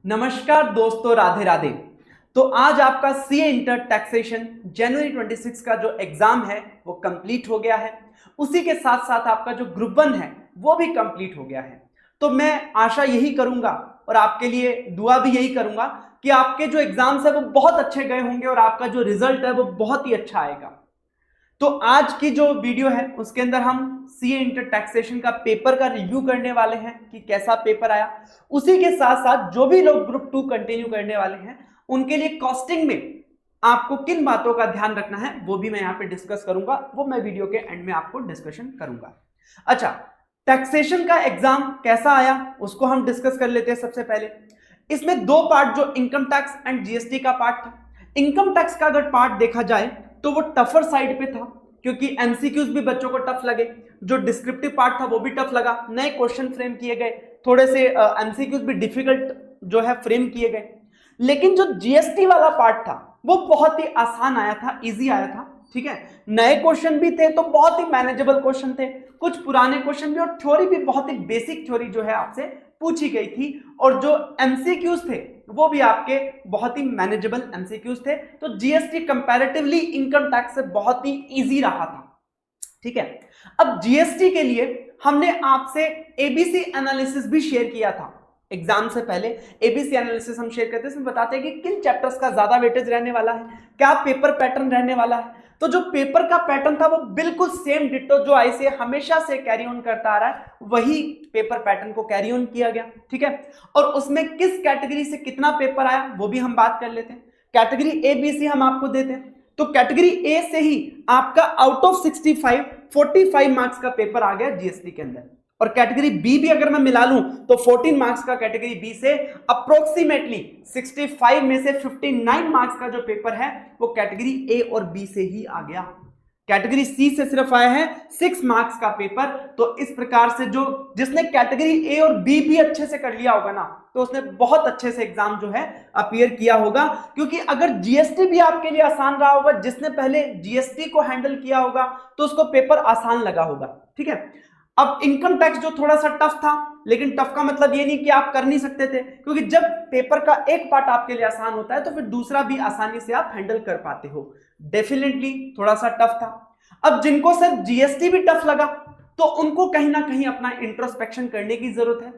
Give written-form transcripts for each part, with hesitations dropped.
नमस्कार दोस्तों, राधे राधे। तो आज आपका सीए इंटर टैक्सेशन जनवरी 26 का जो एग्जाम है वो कंप्लीट हो गया है। उसी के साथ साथ आपका जो ग्रुप 1 है वो भी कंप्लीट हो गया है। तो मैं आशा यही करूंगा और आपके लिए दुआ भी यही करूंगा कि आपके जो एग्जाम्स है वो बहुत अच्छे गए होंगे और आपका जो रिजल्ट है वो बहुत ही अच्छा आएगा। तो आज की जो वीडियो है उसके अंदर हम सीए इंटर टैक्सेशन का पेपर का रिव्यू करने वाले हैं कि कैसा पेपर आया। उसी के साथ साथ जो भी लोग ग्रुप 2 कंटिन्यू करने वाले हैं उनके लिए कॉस्टिंग में आपको किन बातों का ध्यान रखना है वो भी मैं यहाँ पे डिस्कस करूंगा। वो मैं वीडियो के एंड में आपको डिस्कशन करूंगा। अच्छा, टैक्सेशन का एग्जाम कैसा आया उसको हम डिस्कस कर लेते हैं। सबसे पहले इसमें दो पार्ट, जो इनकम टैक्स एंड जीएसटी का पार्ट था। इनकम टैक्स का अगर पार्ट देखा जाए तो वो टफर साइड पे था क्योंकि एमसीक्यूज भी बच्चों को टफ लगे, जो डिस्क्रिप्टिव पार्ट था वो भी टफ लगा, नए क्वेश्चन फ्रेम किए गए, थोड़े से एमसीक्यूज भी डिफिकल्ट जो है फ्रेम किए गए। लेकिन जो जीएसटी वाला पार्ट था वो बहुत ही आसान आया था, इजी आया था। ठीक है, नए क्वेश्चन भी थे तो बहुत ही मैनेजेबल क्वेश्चन थे, कुछ पुराने क्वेश्चन भी, और थ्योरी भी बहुत ही बेसिक थ्योरी जो है आपसे पूछी गई थी, और जो एमसीक्यूज थे वो भी आपके बहुत ही मैनेजेबल एमसीक्यूज थे। तो जीएसटी कंपैरेटिवली इनकम टैक्स से बहुत ही इजी रहा था। ठीक है, अब जीएसटी के लिए हमने आपसे एबीसी एनालिसिस भी शेयर किया था एग्जाम से पहले। एबीसी एनालिसिस हम शेयर करते हैं, इसमें बताते हैं कि किन चैप्टर्स का ज्यादा वेटेज रहने वाला है, क्या पेपर पैटर्न रहने वाला है। तो जो पेपर का पैटर्न था वो बिल्कुल सेम डिट्टो जो आईसीए हमेशा से कैरी ऑन करता आ रहा है, वही पेपर पैटर्न को कैरी ऑन किया गया। ठीक है, और उसमें किस कैटेगरी से कितना पेपर आया वो भी हम बात कर लेते हैं। कैटेगरी ए बी सी हम आपको देते हैं, तो कैटेगरी ए से ही आपका आउट ऑफ 65 45 मार्क्स का पेपर आ गया जीएसटी के अंदर, और कैटेगरी बी भी अगर मैं मिला लूं तो 14 मार्क्स का कैटेगरी बी से अप्रोक्सीमेटली 65 में से 59 मार्क्स का जो पेपर है वो कैटेगरी ए और बी से ही आ गया। कैटेगरी सी से सिर्फ आया है 6 मार्क्स का पेपर। तो इस प्रकार से जो जिसने कैटेगरी ए और बी भी अच्छे से कर लिया होगा ना, तो उसने बहुत अच्छे से एग्जाम जो है अपीयर किया होगा। क्योंकि अगर जीएसटी भी आपके लिए आसान रहा होगा, जिसने पहले जीएसटी को हैंडल किया होगा तो उसको पेपर आसान लगा होगा। ठीक है, अब इनकम टैक्स जो थोड़ा सा टफ था, लेकिन टफ का मतलब ये नहीं कि आप कर नहीं सकते थे, क्योंकि जब पेपर का एक पार्ट आपके लिए आसान होता है तो फिर दूसरा भी आसानी से आप हैंडल कर पाते हो। डेफिनेटली थोड़ा सा टफ था। अब जिनको सर जीएसटी भी टफ लगा तो उनको कहीं ना कहीं अपना इंट्रोस्पेक्शन करने की जरूरत है,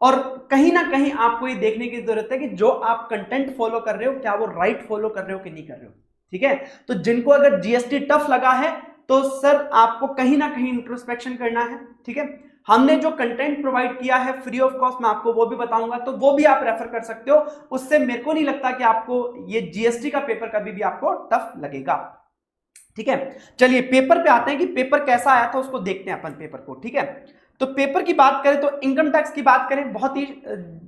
और कहीं ना कहीं आपको ये देखने की जरूरत है कि जो आप कंटेंट फॉलो कर रहे हो क्या वो राइट फॉलो कर रहे हो कि नहीं कर रहे हो। ठीक है, तो जिनको अगर जीएसटी टफ लगा है तो सर आपको कहीं ना कहीं इंट्रोस्पेक्शन करना है। ठीक है, हमने जो कंटेंट प्रोवाइड किया है फ्री ऑफ कॉस्ट, मैं आपको वो भी बताऊंगा, तो वो भी आप रेफर कर सकते हो। उससे मेरे को नहीं लगता कि आपको ये जीएसटी का पेपर कभी भी आपको टफ लगेगा। ठीक है, चलिए पेपर पे आते हैं कि पेपर कैसा आया था, उसको देखते हैं अपन पेपर को। ठीक है, तो पेपर की बात करें तो इनकम टैक्स की बात करें, बहुत ही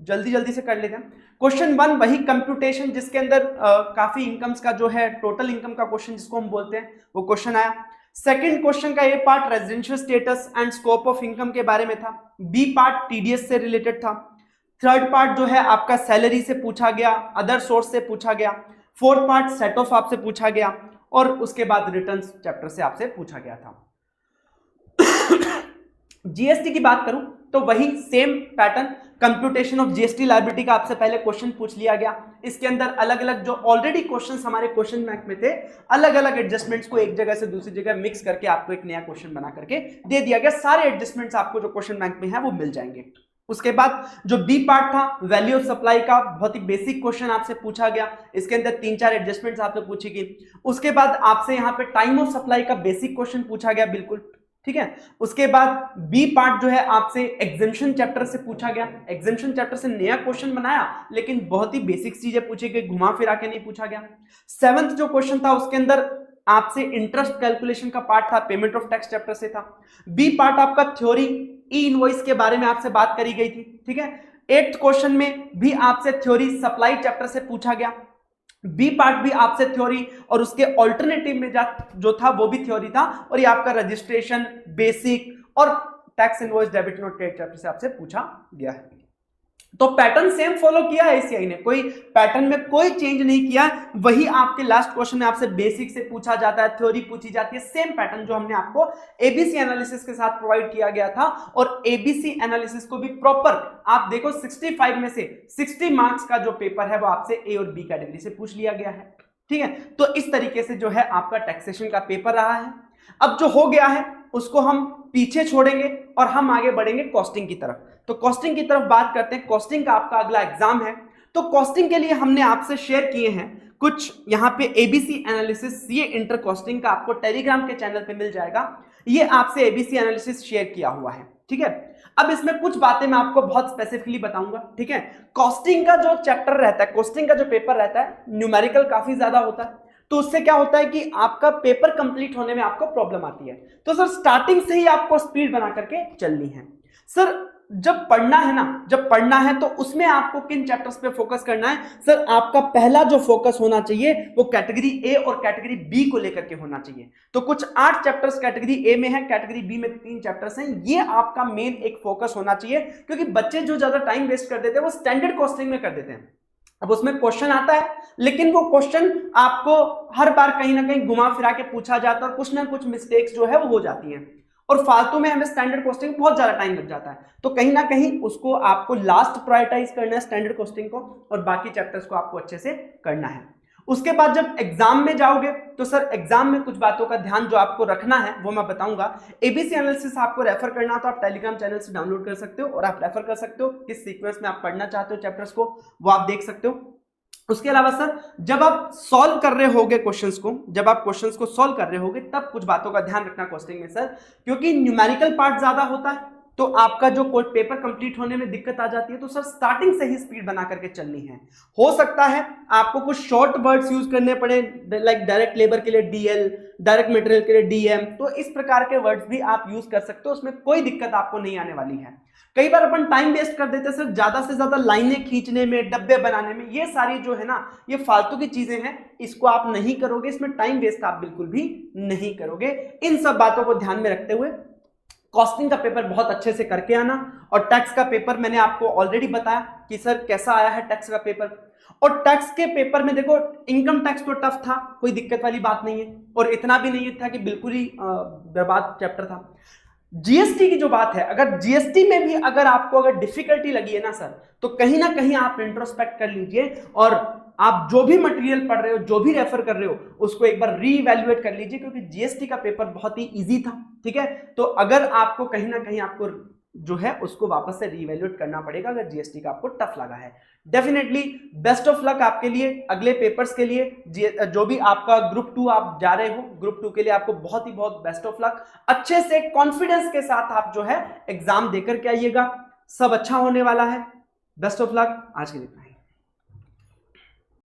जल्दी जल्दी से कर लेते हैं। क्वेश्चन 1 वही कंप्यूटेशन, जिसके अंदर काफी इनकम्स का जो है टोटल इनकम का क्वेश्चन जिसको हम बोलते हैं वो क्वेश्चन आया। सेकंड क्वेश्चन का A part residential status and scope of income के बारे में था। बी पार्ट टीडीएस से रिलेटेड था। थर्ड पार्ट जो है आपका सैलरी से पूछा गया, अदर सोर्स से पूछा गया। फोर्थ पार्ट सेट ऑफ आपसे पूछा गया, और उसके बाद रिटर्न्स चैप्टर से आपसे पूछा गया था। जीएसटी की बात करूं तो वही same pattern, computation of GST liability का आपसे पहले क्वेश्चन पूछ लिया गया। इसके अंदर अलग अलग जो ऑलरेडी क्वेश्चंस हमारे क्वेश्चन बैंक में थे, अलग अलग एडजस्टमेंट्स को एक जगह से दूसरी जगह मिक्स करके आपको एक नया क्वेश्चन बना करके दे दिया गया। सारे एडजस्टमेंट्स आपको जो क्वेश्चन बैंक में है वो मिल जाएंगे। उसके बाद जो बी पार्ट था वैल्यू ऑफ सप्लाई का, बहुत ही बेसिक क्वेश्चन आपसे पूछा गया। इसके अंदर 3-4 एडजस्टमेंट्स आपसे पूछी गई। उसके बाद आपसे यहाँ पे टाइम ऑफ सप्लाई का बेसिक क्वेश्चन पूछा गया, बिल्कुल। ठीक है, उसके बाद बी पार्ट जो है आपसे एग्जेम्पशन चैप्टर से पूछा गया। एग्जेम्पशन चैप्टर से नया क्वेश्चन बनाया, लेकिन बहुत ही बेसिक चीजें पूछी गई, घुमा फिरा के नहीं पूछा गया। 7th जो क्वेश्चन था उसके अंदर आपसे इंटरेस्ट कैलकुलेशन का पार्ट था, पेमेंट ऑफ टैक्स चैप्टर से था। बी पार्ट आपका थ्योरी ई इनवॉइस के बारे में आपसे बात करी गई थी। ठीक है, 8th क्वेश्चन में भी आपसे थ्योरी सप्लाई चैप्टर से पूछा गया। बी पार्ट भी आपसे थ्योरी और उसके ऑल्टरनेटिव में जो था वो भी थ्योरी था, और ये आपका रजिस्ट्रेशन, बेसिक और tax invoice, debit note, credit chapter से आपसे पूछा गया है। तो पैटर्न सेम फॉलो किया है एसीआई ने, कोई पैटर्न में कोई चेंज नहीं किया। वही आपके लास्ट क्वेश्चन में आपसे बेसिक से पूछा जाता है, थ्योरी पूछी जाती है, सेम पैटर्न जो हमने आपको एबीसी एनालिसिस के साथ प्रोवाइड किया गया था। और एबीसी एनालिसिस को भी प्रॉपर आप देखो 65 में से 60 मार्क्स का जो पेपर है वो आपसे ए और बी कैटेगरी से पूछ लिया गया है। ठीक है, तो इस तरीके से जो है आपका टैक्सेशन का पेपर रहा है। अब जो हो गया है उसको हम पीछे छोड़ेंगे और हम आगे बढ़ेंगे कॉस्टिंग की तरफ। तो कॉस्टिंग की तरफ बात करते हैं। कॉस्टिंग का आपका अगला एग्जाम है। तो कॉस्टिंग के लिए हमने आपसे शेयर किए हैं कुछ यहाँ पे ABC analysis CA inter costing का, आपको टेलीग्राम के चैनल पे मिल जाएगा। ये आपसे एबीसी एनालिसिस शेयर किया हुआ है। ठीक है, अब इसमें कुछ बातें मैं आपको बहुत स्पेसिफिकली बताऊंगा। ठीक है, कॉस्टिंग का जो चैप्टर रहता है, कॉस्टिंग का जो पेपर रहता है, न्यूमेरिकल काफी ज्यादा होता है। तो उससे क्या होता है कि आपका पेपर कंप्लीट होने में आपको प्रॉब्लम आती है। तो सर स्टार्टिंग से ही आपको स्पीड बना करके चलनी है। सर जब पढ़ना है ना, जब पढ़ना है तो उसमें आपको किन चैप्टर्स पे फोकस करना है? सर आपका पहला जो फोकस होना चाहिए वो कैटेगरी ए और कैटेगरी बी को लेकर के होना चाहिए। तो कुछ 8 चैप्टर्स कैटेगरी ए में है, कैटेगरी बी में 3 चैप्टर्स हैं। ये आपका मेन एक फोकस होना चाहिए, क्योंकि बच्चे जो ज्यादा टाइम वेस्ट कर देते हैं वो स्टैंडर्ड कॉस्टिंग में कर देते हैं। अब उसमें क्वेश्चन आता है, लेकिन वो क्वेश्चन आपको हर बार कहीं ना कहीं घुमा फिरा के पूछा जाता है और कुछ ना कुछ मिस्टेक्स जो है वो हो जाती हैं, और फालतू में हमें स्टैंडर्ड कॉस्टिंग बहुत ज्यादा टाइम लग जाता है। तो कहीं ना कहीं उसको आपको लास्ट प्रायोरिटाइज करना है स्टैंडर्ड कॉस्टिंग को, और बाकी चैप्टर्स को आपको अच्छे से करना है। उसके बाद जब एग्जाम में जाओगे तो सर एग्जाम में कुछ बातों का ध्यान जो आपको रखना है वो मैं बताऊंगा। एबीसी एनालिसिस आपको रेफर करना तो आप टेलीग्राम चैनल से डाउनलोड कर सकते हो और आप रेफर कर सकते हो, किस सीक्वेंस में आप पढ़ना चाहते हो चैप्टर्स को वो आप देख सकते हो। उसके अलावा सर जब आप सॉल्व कर रहे होगे क्वेश्चंस को, जब आप क्वेश्चंस को सॉल्व कर रहे होगे तब कुछ बातों का ध्यान रखना कॉस्टिंग में सर, क्योंकि न्यूमेरिकल पार्ट ज्यादा होता है तो आपका जो पेपर कंप्लीट होने में दिक्कत आ जाती है। तो सर स्टार्टिंग से ही स्पीड बना करके चलनी है। हो सकता है आपको कुछ शॉर्ट वर्ड्स यूज करने पड़े, लाइक डायरेक्ट लेबर के लिए डीएल, डायरेक्ट मटेरियल के लिए डीएम, तो इस प्रकार के वर्ड्स भी आप यूज कर सकते हो, उसमें कोई दिक्कत आपको नहीं आने वाली है। कई बार अपन टाइम वेस्ट कर देते हैं सर ज्यादा से ज्यादा लाइनें खींचने में, डब्बे बनाने में, ये सारी जो है ना ये फालतू की चीजें हैं, इसको आप नहीं करोगे, इसमें टाइम वेस्ट आप बिल्कुल भी नहीं करोगे। इन सब बातों को ध्यान में रखते हुए कॉस्टिंग का पेपर बहुत अच्छे से करके आना। और टैक्स का पेपर मैंने आपको ऑलरेडी बताया कि सर कैसा आया है टैक्स का पेपर। और टैक्स के पेपर में देखो इनकम टैक्स तो टफ था, कोई दिक्कत वाली बात नहीं है, और इतना भी नहीं था कि बिल्कुल ही बर्बाद चैप्टर था। जीएसटी की जो बात है, अगर जीएसटी में भी अगर आपको अगर डिफिकल्टी लगी है ना सर, तो कहीं ना कहीं आप इंट्रोस्पेक्ट कर लीजिए और आप जो भी मटेरियल पढ़ रहे हो, जो भी रेफर कर रहे हो, उसको एक बार रीवैल्यूएट कर लीजिए, क्योंकि जीएसटी का पेपर बहुत ही इजी था। ठीक है, तो अगर आपको कहीं ना कहीं आपको जो है उसको वापस से रीवैल्यूएट करना पड़ेगा अगर जीएसटी का आपको टफ लगा है। डेफिनेटली बेस्ट ऑफ लक आपके लिए अगले पेपर्स के लिए। जो भी आपका ग्रुप 2 आप जा रहे हो, ग्रुप 2 के लिए आपको बहुत ही बहुत बेस्ट ऑफ लक। अच्छे से कॉन्फिडेंस के साथ आप जो है एग्जाम देकर के आइएगा, सब अच्छा होने वाला है। बेस्ट ऑफ लक, आज के लिए।